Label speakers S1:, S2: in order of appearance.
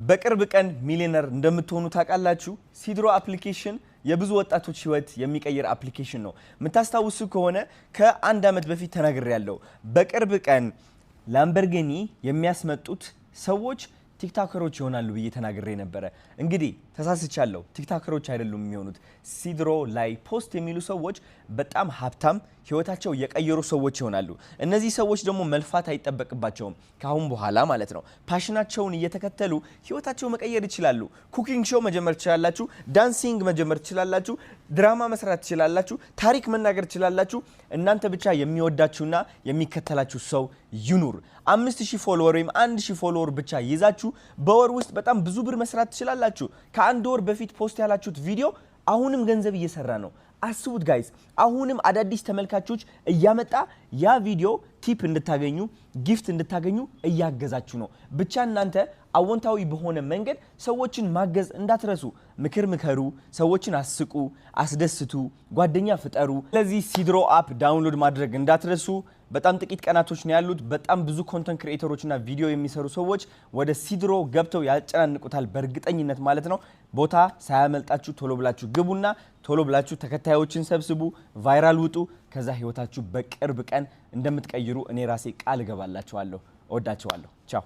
S1: በቅርብ ቀን ሚሊዮነር እንደምትሆኑ ታውቃላችሁ። ሲድሮ አፕሊኬሽን የብዙ ወጣቶች ህይወት የሚቀይር አፕሊኬሽን ነው። የምታስታውሱ ከሆነ ከአንድ አመት በፊት ተናግሬያለሁ። በቅርብ ቀን ላምበርጊኒ የሚያስመጡት ሰዎች ቲክቶከሮች ይሆናሉ ብዬ ተናግሬ ነበር። እንግዲህ ተሳስቻለሁ። ቲክቶከሮች አይደሉም የሚሆኑት። ሲድሮ ላይ ፖስት የሚሉ ሰዎች በጣም ሀብታም ህይወታቸው የቀየሩ ሰዎች ይሆናሉ። እነዚህ ሰዎች ደግሞ መልፋት አይጠበቅባቸውም ካሁን በኋላ ማለት ነው። ፓሽናቸውን እየተከተሉ ህይወታቸው መቀየር ይችላሉ። ኩኪንግ ሾው መጀመር ትችላላችሁ፣ ዳንሲንግ መጀመር ትችላላችሁ፣ ድራማ መስራት ትችላላችሁ፣ ታሪክ መናገር ትችላላችሁ። እናንተ ብቻ የሚወዳችሁና የሚከተላችሁ ሰው ይኑር። 5000 ፎሎወር ወይም 1000 ፎሎወር ብቻ ይዛችሁ በወር ውስጥ በጣም ብዙ ብር መስራት ትችላላችሁ። ከአንድ ወር በፊት ፖስት ያላችሁት ቪዲዮ አሁንም ገንዘብ እየሰራ ነው። አስቡት ጋይስ፣ አሁንም አዳዲስ ተመልካቾች እያመጣ ያ ቪዲዮ ቲፕ እንድታገኙ ጊፍት እንድታገኙ እያገዛችሁ ነው። ብቻ እናንተ አዎንታዊ በሆነ መንገድ ሰዎችን ማገዝ እንዳትረሱ። ምክር ምከሩ፣ ሰዎችን አስቁ፣ አስደስቱ፣ ጓደኛ ፍጠሩ። ስለዚህ ሲድሮ አፕ ዳውንሎድ ማድረግ እንዳትረሱ። በጣም ጥቂት ቀናቶች ነው ያሉት። በጣም ብዙ ኮንተንት ክሪኤተሮችና ቪዲዮ የሚሰሩ ሰዎች ወደ ሲድሮ ገብተው ያጨናንቁታል በእርግጠኝነት ማለት ነው። ቦታ ሳያመልጣችሁ ቶሎ ብላችሁ ግቡና ቶሎ ብላችሁ ተከታዮችን ሰብስቡ፣ ቫይራል ውጡ። ከዛ ህይወታችሁ በቅርብ ቀን እንደምትቀይሩ እኔ ራሴ ቃል እገባላችኋለሁ። እወዳችኋለሁ። ቻው